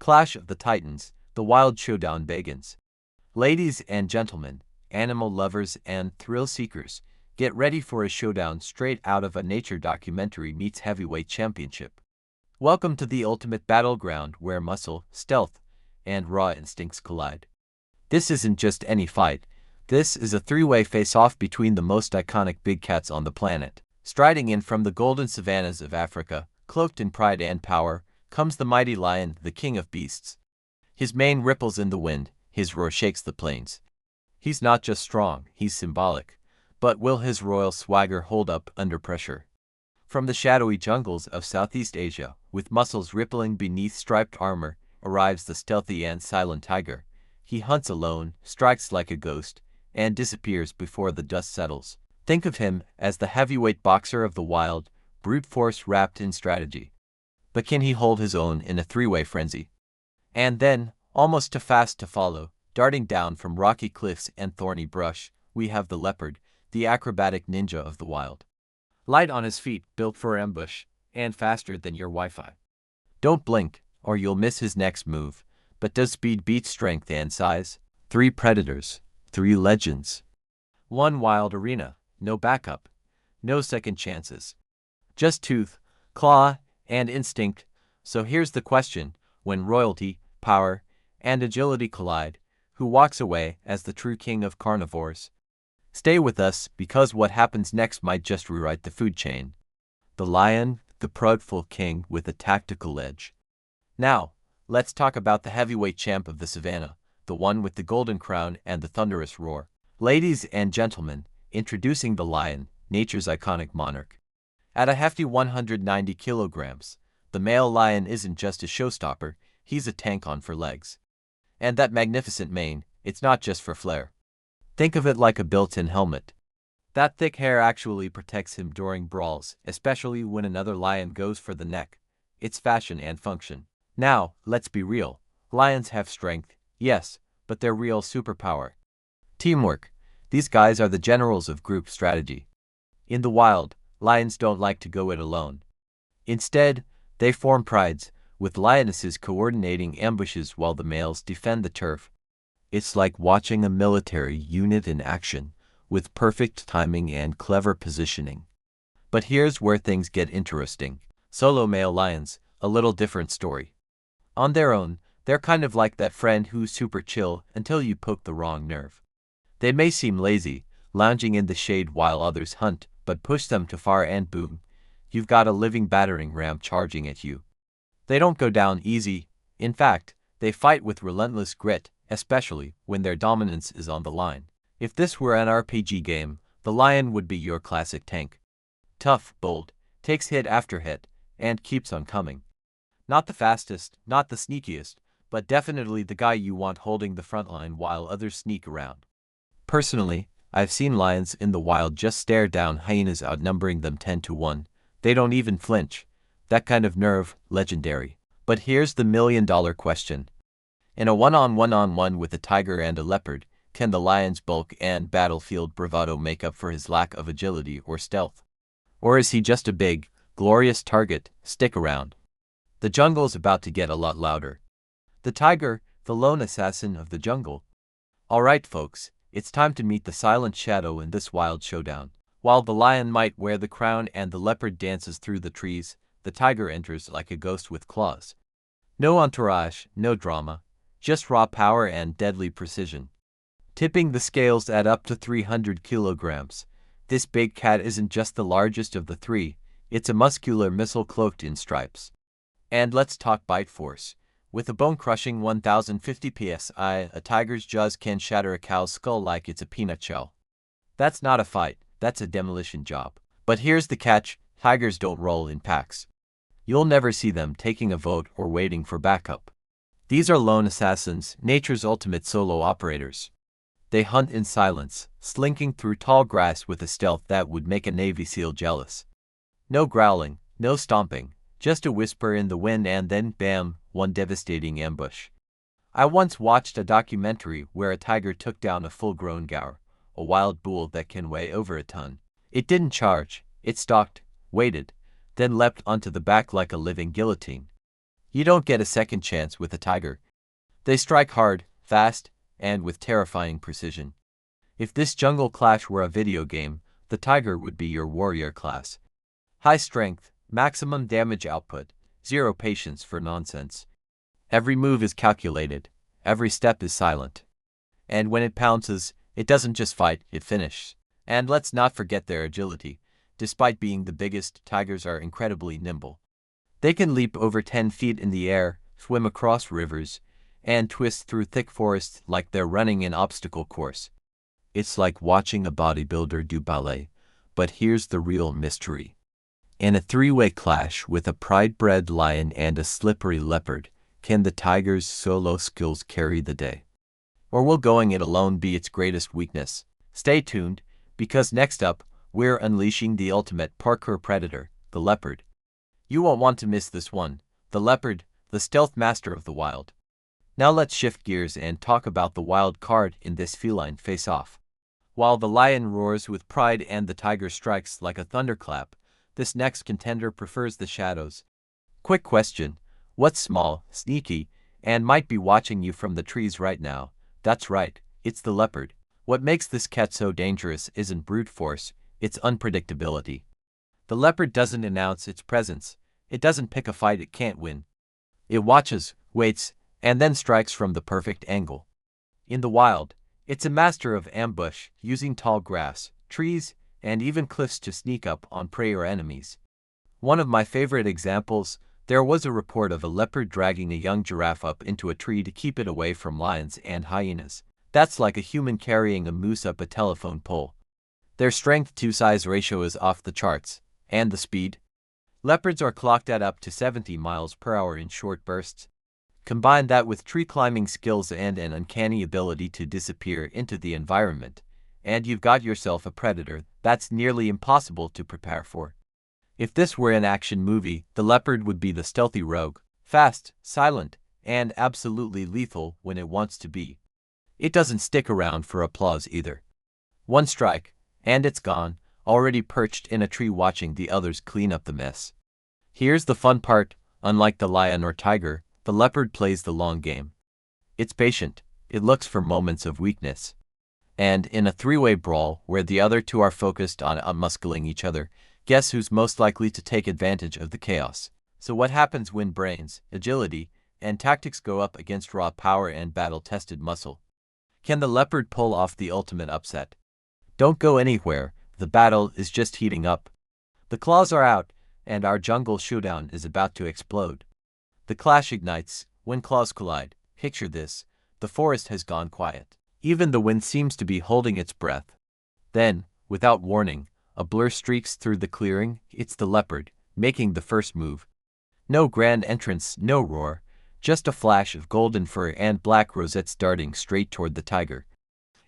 Clash of the Titans, the wild showdown begins. Ladies and gentlemen, animal lovers and thrill seekers, get ready for a showdown straight out of a nature documentary meets heavyweight championship. Welcome to the ultimate battleground where muscle, stealth, and raw instincts collide. This isn't just any fight. This is a three-way face-off between the most iconic big cats on the planet. Striding in from the golden savannas of Africa, cloaked in pride and power, comes the mighty lion, the king of beasts. His mane ripples in the wind, his roar shakes the plains. He's not just strong, he's symbolic. But will his royal swagger hold up under pressure? From the shadowy jungles of Southeast Asia, with muscles rippling beneath striped armor, arrives the stealthy and silent tiger. He hunts alone, strikes like a ghost, and disappears before the dust settles. Think of him as the heavyweight boxer of the wild, brute force wrapped in strategy. But can he hold his own in a three-way frenzy? And then, almost too fast to follow, darting down from rocky cliffs and thorny brush, we have the leopard, the acrobatic ninja of the wild. Light on his feet, built for ambush, and faster than your Wi-Fi. Don't blink, or you'll miss his next move. But does speed beat strength and size? 3 predators, 3 legends. 1 wild arena, no backup, no second chances. Just tooth, claw, and instinct. So here's the question: when royalty, power, and agility collide, who walks away as the true king of carnivores? Stay with us, because what happens next might just rewrite the food chain. The lion, the proudful king with a tactical edge. Now, let's talk about the heavyweight champ of the savannah, the one with the golden crown and the thunderous roar. Ladies and gentlemen, introducing the lion, nature's iconic monarch. At a hefty 190 kilograms, the male lion isn't just a showstopper, he's a tank on 4 legs. And that magnificent mane, it's not just for flair. Think of it like a built-in helmet. That thick hair actually protects him during brawls, especially when another lion goes for the neck. It's fashion and function. Now, let's be real. Lions have strength, yes, but their real superpower: teamwork. These guys are the generals of group strategy. In the wild, lions don't like to go it alone. Instead, they form prides, with lionesses coordinating ambushes while the males defend the turf. It's like watching a military unit in action, with perfect timing and clever positioning. But here's where things get interesting. Solo male lions, a little different story. On their own, they're kind of like that friend who's super chill until you poke the wrong nerve. They may seem lazy, lounging in the shade while others hunt, but push them too far and boom, you've got a living battering ram charging at you. They don't go down easy. In fact, they fight with relentless grit, especially when their dominance is on the line. If this were an RPG game, the lion would be your classic tank. Tough, bold, takes hit after hit, and keeps on coming. Not the fastest, not the sneakiest, but definitely the guy you want holding the front line while others sneak around. Personally, I've seen lions in the wild just stare down hyenas outnumbering them 10-1. They don't even flinch. That kind of nerve, legendary. But here's the million-dollar question. In a one-on-one with a tiger and a leopard, can the lion's bulk and battlefield bravado make up for his lack of agility or stealth? Or is he just a big, glorious target? Stick around. The jungle's about to get a lot louder. The tiger, the lone assassin of the jungle. Alright folks, it's time to meet the silent shadow in this wild showdown. While the lion might wear the crown and the leopard dances through the trees, the tiger enters like a ghost with claws. No entourage, no drama, just raw power and deadly precision. Tipping the scales at up to 300 kilograms, this big cat isn't just the largest of the 3, it's a muscular missile cloaked in stripes. And let's talk bite force. With a bone-crushing 1050 psi, a tiger's jaws can shatter a cow's skull like it's a peanut shell. That's not a fight, that's a demolition job. But here's the catch: tigers don't roll in packs. You'll never see them taking a vote or waiting for backup. These are lone assassins, nature's ultimate solo operators. They hunt in silence, slinking through tall grass with a stealth that would make a Navy SEAL jealous. No growling, no stomping, just a whisper in the wind and then bam, one devastating ambush. I once watched a documentary where a tiger took down a full-grown gaur, a wild bull that can weigh over a ton. It didn't charge, it stalked, waited, then leapt onto the back like a living guillotine. You don't get a second chance with a tiger. They strike hard, fast, and with terrifying precision. If this jungle clash were a video game, the tiger would be your warrior class. High strength, maximum damage output, zero patience for nonsense. Every move is calculated, every step is silent. And when it pounces, it doesn't just fight, it finishes. And let's not forget their agility. Despite being the biggest, tigers are incredibly nimble. They can leap over 10 feet in the air, swim across rivers, and twist through thick forests like they're running an obstacle course. It's like watching a bodybuilder do ballet, but here's the real mystery. In a three-way clash with a pride-bred lion and a slippery leopard, can the tiger's solo skills carry the day? Or will going it alone be its greatest weakness? Stay tuned, because next up, we're unleashing the ultimate parkour predator, the leopard. You won't want to miss this one. The leopard, the stealth master of the wild. Now let's shift gears and talk about the wild card in this feline face-off. While the lion roars with pride and the tiger strikes like a thunderclap, this next contender prefers the shadows. Quick question: what's small, sneaky, and might be watching you from the trees right now? That's right, it's the leopard. What makes this cat so dangerous isn't brute force, it's unpredictability. The leopard doesn't announce its presence. It doesn't pick a fight it can't win. It watches, waits, and then strikes from the perfect angle. In the wild, it's a master of ambush, using tall grass, trees, and even cliffs to sneak up on prey or enemies. One of my favorite examples, there was a report of a leopard dragging a young giraffe up into a tree to keep it away from lions and hyenas. That's like a human carrying a moose up a telephone pole. Their strength-to-size ratio is off the charts. And the speed? Leopards are clocked at up to 70 miles per hour in short bursts. Combine that with tree climbing skills and an uncanny ability to disappear into the environment, and you've got yourself a predator that's nearly impossible to prepare for. If this were an action movie, the leopard would be the stealthy rogue, fast, silent, and absolutely lethal when it wants to be. It doesn't stick around for applause either. One strike, and it's gone, already perched in a tree watching the others clean up the mess. Here's the fun part: unlike the lion or tiger, the leopard plays the long game. It's patient, it looks for moments of weakness. And in a three-way brawl where the other two are focused on outmuscling each other, guess who's most likely to take advantage of the chaos? So what happens when brains, agility, and tactics go up against raw power and battle-tested muscle? Can the leopard pull off the ultimate upset? Don't go anywhere, the battle is just heating up. The claws are out, and our jungle showdown is about to explode. The clash ignites when claws collide. Picture this: the forest has gone quiet. Even the wind seems to be holding its breath. Then, without warning, a blur streaks through the clearing. It's the leopard, making the first move. No grand entrance, no roar, just a flash of golden fur and black rosettes darting straight toward the tiger.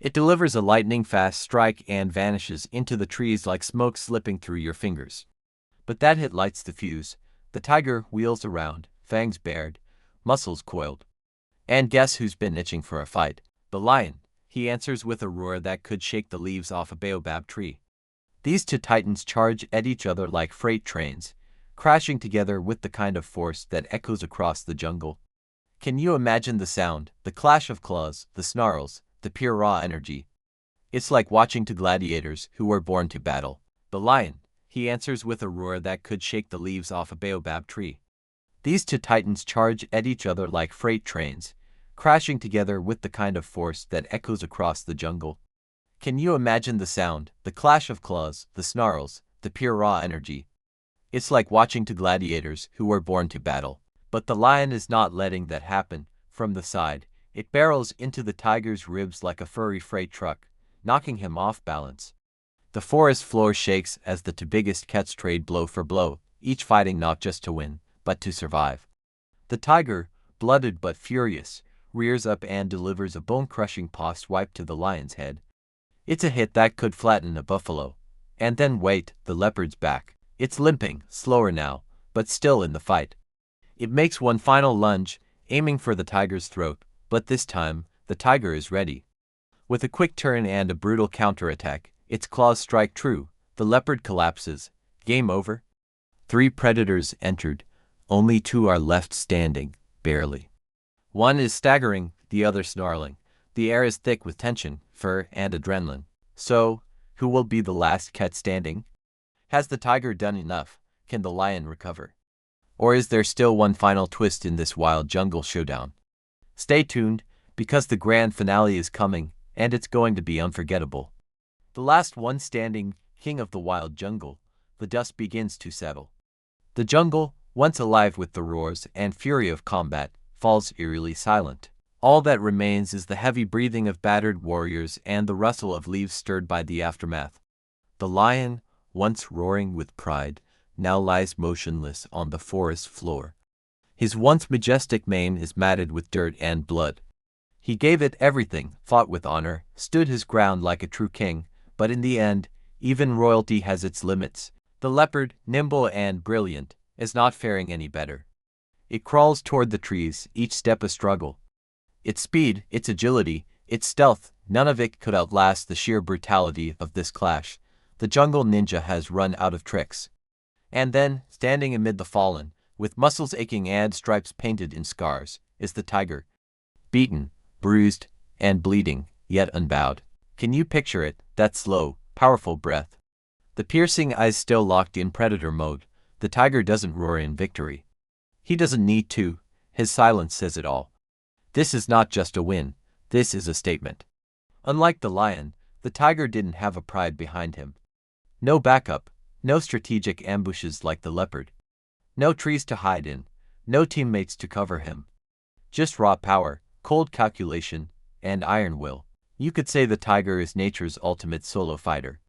It delivers a lightning-fast strike and vanishes into the trees like smoke slipping through your fingers. But that hit lights the fuse. The tiger wheels around, fangs bared, muscles coiled. And guess who's been itching for a fight? The lion. He answers with a roar that could shake the leaves off a baobab tree. These two titans charge at each other like freight trains, crashing together with the kind of force that echoes across the jungle. Can you imagine the sound, the clash of claws, the snarls, the pure raw energy? It's like watching two gladiators who were born to battle. The lion. He answers with a roar that could shake the leaves off a baobab tree. These two titans charge at each other like freight trains, crashing together with the kind of force that echoes across the jungle. Can you imagine the sound, the clash of claws, the snarls, the pure raw energy? It's like watching two gladiators who were born to battle. But the lion is not letting that happen. From the side, it barrels into the tiger's ribs like a furry freight truck, knocking him off balance. The forest floor shakes as the two biggest cats trade blow for blow, each fighting not just to win, but to survive. The tiger, blooded but furious, rears up and delivers a bone-crushing paw swipe to the lion's head. It's a hit that could flatten a buffalo. And then wait, the leopard's back. It's limping, slower now, but still in the fight. It makes one final lunge, aiming for the tiger's throat, but this time, the tiger is ready. With a quick turn and a brutal counterattack, its claws strike true, the leopard collapses. Game over. 3 predators entered, Only two are left standing, barely. One is staggering, the other snarling. The air is thick with tension, fur, and adrenaline. So, who will be the last cat standing? Has the tiger done enough? Can the lion recover? Or is there still one final twist in this wild jungle showdown? Stay tuned, because the grand finale is coming, and it's going to be unforgettable. The last one standing, king of the wild jungle, the dust begins to settle. The jungle, once alive with the roars and fury of combat, falls eerily silent. All that remains is the heavy breathing of battered warriors and the rustle of leaves stirred by the aftermath. The lion, once roaring with pride, now lies motionless on the forest floor. His once majestic mane is matted with dirt and blood. He gave it everything, fought with honor, stood his ground like a true king, but in the end, even royalty has its limits. The leopard, nimble and brilliant, is not faring any better. It crawls toward the trees, each step a struggle. Its speed, its agility, its stealth, none of it could outlast the sheer brutality of this clash. The jungle ninja has run out of tricks. And then, standing amid the fallen, with muscles aching and stripes painted in scars, is the tiger. Beaten, bruised, and bleeding, yet unbowed. Can you picture it, that slow, powerful breath? The piercing eyes still locked in predator mode. The tiger doesn't roar in victory. He doesn't need to. His silence says it all. This is not just a win, this is a statement. Unlike the lion, the tiger didn't have a pride behind him. No backup, no strategic ambushes like the leopard. No trees to hide in, no teammates to cover him. Just raw power, cold calculation, and iron will. You could say the tiger is nature's ultimate solo fighter.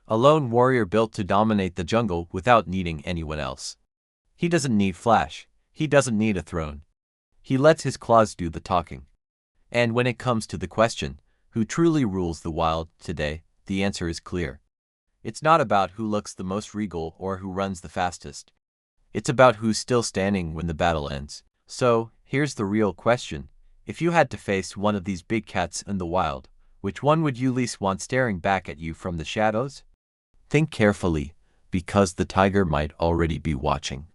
A lone warrior built to dominate the jungle without needing anyone else. He doesn't need flash, he doesn't need a throne. He lets his claws do the talking. And when it comes to the question, who truly rules the wild today, the answer is clear. It's not about who looks the most regal or who runs the fastest. It's about who's still standing when the battle ends. So, here's the real question. If you had to face one of these big cats in the wild, which one would you least want staring back at you from the shadows? Think carefully, because the tiger might already be watching.